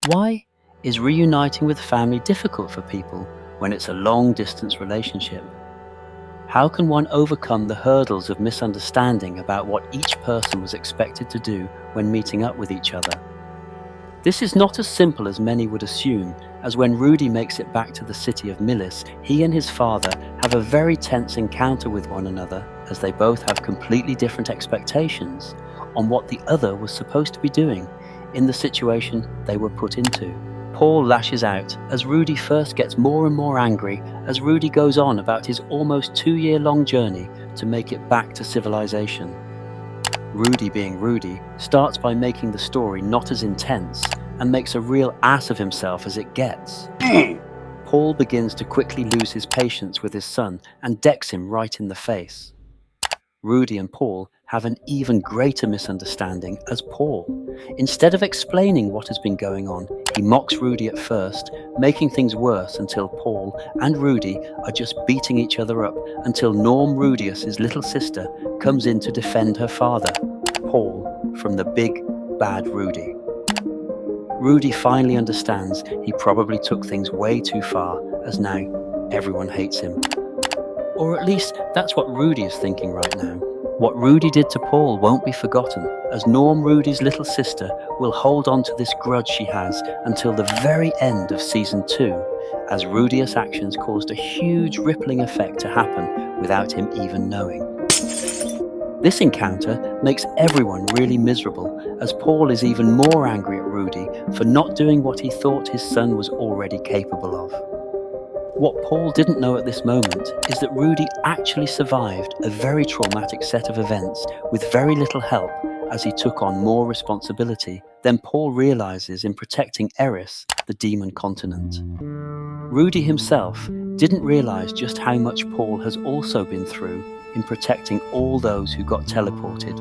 Why is reuniting with family difficult for people when it's a long-distance relationship? How can one overcome the hurdles of misunderstanding about what each person was expected to do when meeting up with each other? This is not as simple as many would assume, as when Rudy makes it back to the city of Milis, he and his father have a very tense encounter with one another, as they both have completely different expectations on what the other was supposed to be doing in the situation they were put into. Paul lashes out as Rudy first gets more and more angry as Rudy goes on about his almost 2-year-long journey to make it back to civilization. Rudy, being Rudy, starts by making the story not as intense and makes a real ass of himself as it gets. Paul begins to quickly lose his patience with his son and decks him right in the face. Rudy and Paul have an even greater misunderstanding as Paul, instead of explaining what has been going on, he mocks Rudy at first, making things worse until Paul and Rudy are just beating each other up until Norm Rudius's little sister comes in to defend her father, Paul, from the big, bad Rudy. Rudy finally understands he probably took things way too far, as now everyone hates him. Or at least that's what Rudy is thinking right now. What Rudy did to Paul won't be forgotten, as Norm Rudy's little sister will hold on to this grudge she has until the very end of Season 2, as Rudius' actions caused a huge rippling effect to happen without him even knowing. This encounter makes everyone really miserable, as Paul is even more angry at Rudy for not doing what he thought his son was already capable of. What Paul didn't know at this moment is that Rudy actually survived a very traumatic set of events with very little help as he took on more responsibility than Paul realizes in protecting Eris, the demon continent. Rudy himself didn't realize just how much Paul has also been through in protecting all those who got teleported.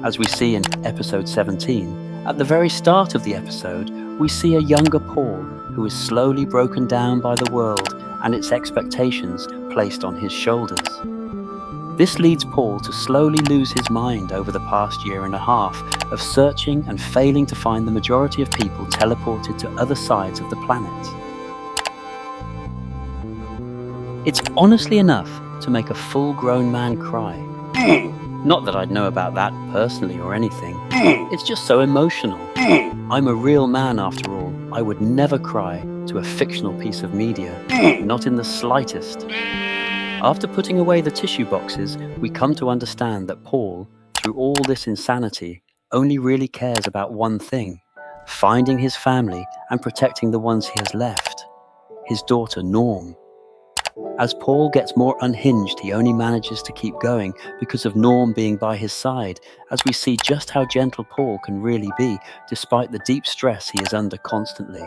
As we see in episode 17, at the very start of the episode, we see a younger Paul who is slowly broken down by the world and its expectations placed on his shoulders. This leads Paul to slowly lose his mind over the past year and a half of searching and failing to find the majority of people teleported to other sides of the planet. It's honestly enough to make a full-grown man cry. Not that I'd know about that personally or anything. It's just so emotional. I'm a real man after all. I would never cry to a fictional piece of media, not in the slightest. After putting away the tissue boxes, we come to understand that Paul, through all this insanity, only really cares about one thing: finding his family and protecting the ones he has left. His daughter, Norm. As Paul gets more unhinged, he only manages to keep going because of Norm being by his side, as we see just how gentle Paul can really be, despite the deep stress he is under constantly.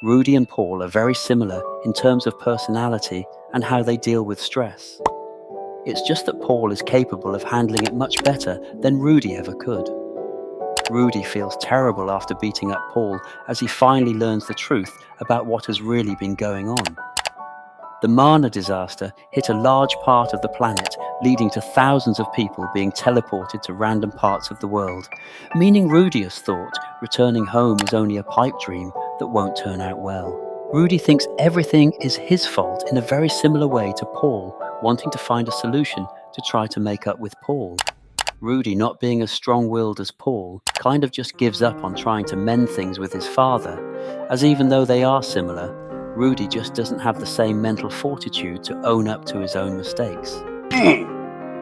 Rudy and Paul are very similar in terms of personality and how they deal with stress. It's just that Paul is capable of handling it much better than Rudy ever could. Rudy feels terrible after beating up Paul as he finally learns the truth about what has really been going on. The Mana disaster hit a large part of the planet, leading to thousands of people being teleported to random parts of the world, meaning Rudius thought returning home is only a pipe dream that won't turn out well. Rudy thinks everything is his fault in a very similar way to Paul wanting to find a solution to try to make up with Paul. Rudy, not being as strong-willed as Paul, kind of just gives up on trying to mend things with his father, as even though they are similar, Rudy just doesn't have the same mental fortitude to own up to his own mistakes.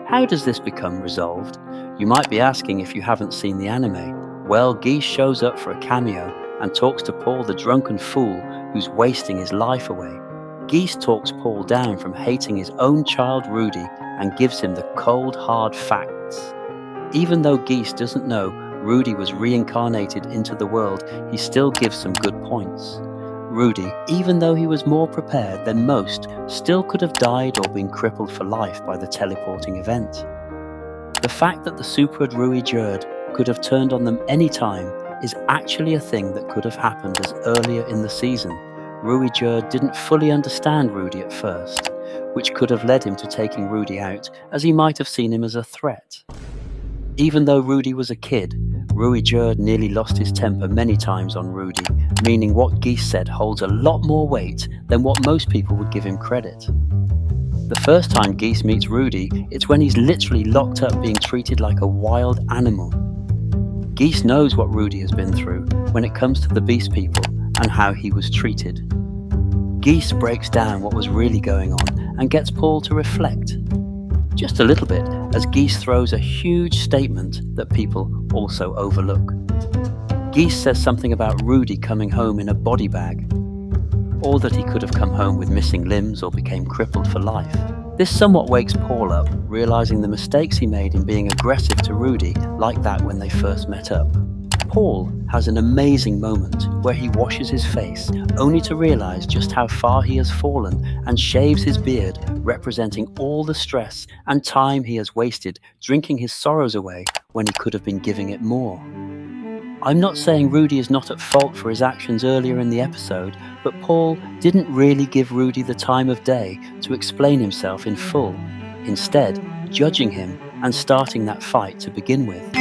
How does this become resolved? You might be asking if you haven't seen the anime. Well, Geese shows up for a cameo and talks to Paul the drunken fool who's wasting his life away. Geese talks Paul down from hating his own child Rudy and gives him the cold, hard facts. Even though Geese doesn't know Rudy was reincarnated into the world, he still gives some good points. Rudy, even though he was more prepared than most, still could have died or been crippled for life by the teleporting event. The fact that the Supered Rui Jerd could have turned on them any time is actually a thing that could have happened as earlier in the season. Rui Jerd didn't fully understand Rudy at first. which could have led him to taking Rudy out, as he might have seen him as a threat. Even though Rudy was a kid, Ruijerd nearly lost his temper many times on Rudy, meaning what Geese said holds a lot more weight than what most people would give him credit. The first time Geese meets Rudy, it's when he's literally locked up being treated like a wild animal. Geese knows what Rudy has been through when it comes to the Beast People and how he was treated. Geese breaks down what was really going on and gets Paul to reflect. Just a little bit, as Geese throws a huge statement that people also overlook. Geese says something about Rudy coming home in a body bag, or that he could have come home with missing limbs or became crippled for life. This somewhat wakes Paul up, realizing the mistakes he made in being aggressive to Rudy like that when they first met up. Paul has an amazing moment where he washes his face, only to realize just how far he has fallen, and shaves his beard, representing all the stress and time he has wasted drinking his sorrows away when he could have been giving it more. I'm not saying Rudy is not at fault for his actions earlier in the episode, but Paul didn't really give Rudy the time of day to explain himself in full, instead judging him and starting that fight to begin with.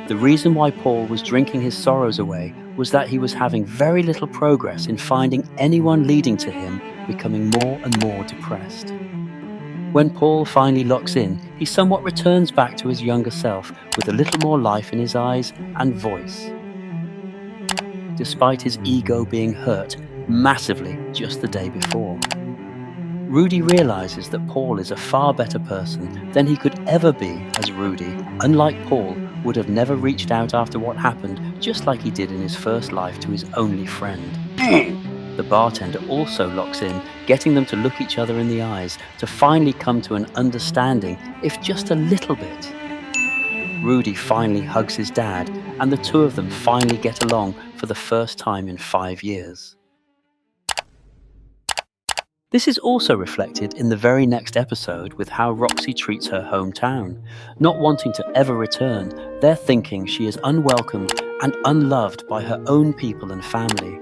The reason why Paul was drinking his sorrows away was that he was having very little progress in finding anyone leading to him becoming more and more depressed. When Paul finally locks in, he somewhat returns back to his younger self with a little more life in his eyes and voice. Despite his ego being hurt massively just the day before. Rudy realizes that Paul is a far better person than he could ever be, as Rudy, unlike Paul, would have never reached out after what happened, just like he did in his first life to his only friend. The bartender also locks in, getting them to look each other in the eyes to finally come to an understanding, if just a little bit. Rudy finally hugs his dad, and the two of them finally get along for the first time in 5 years. This is also reflected in the very next episode with how Roxy treats her hometown. Not wanting to ever return, they're thinking she is unwelcomed and unloved by her own people and family.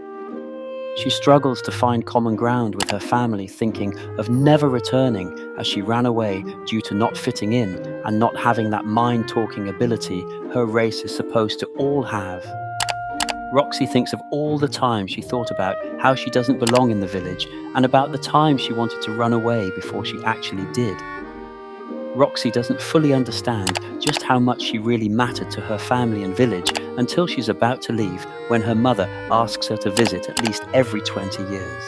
She struggles to find common ground with her family, thinking of never returning as she ran away due to not fitting in and not having that mind-talking ability her race is supposed to all have. Roxy thinks of all the time she thought about how she doesn't belong in the village and about the time she wanted to run away before she actually did. Roxy doesn't fully understand just how much she really mattered to her family and village until she's about to leave, when her mother asks her to visit at least every 20 years.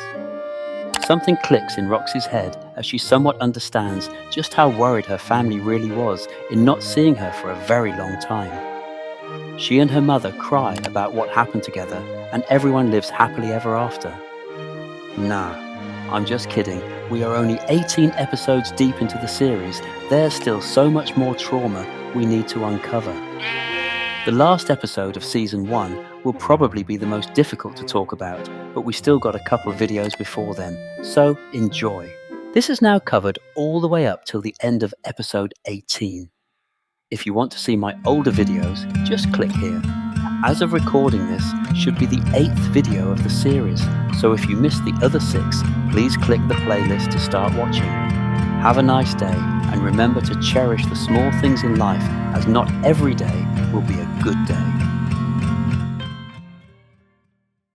Something clicks in Roxy's head as she somewhat understands just how worried her family really was in not seeing her for a very long time. She and her mother cry about what happened together, and everyone lives happily ever after. Nah, I'm just kidding. We are only 18 episodes deep into the series. There's still so much more trauma we need to uncover. The last episode of Season 1 will probably be the most difficult to talk about, but we still got a couple of videos before then, so enjoy. This is now covered all the way up till the end of episode 18. If you want to see my older videos, just click here. As of recording this, should be the 8th video of the series, so if you missed the other 6, please click the playlist to start watching. Have a nice day, and remember to cherish the small things in life, as not every day will be a good day.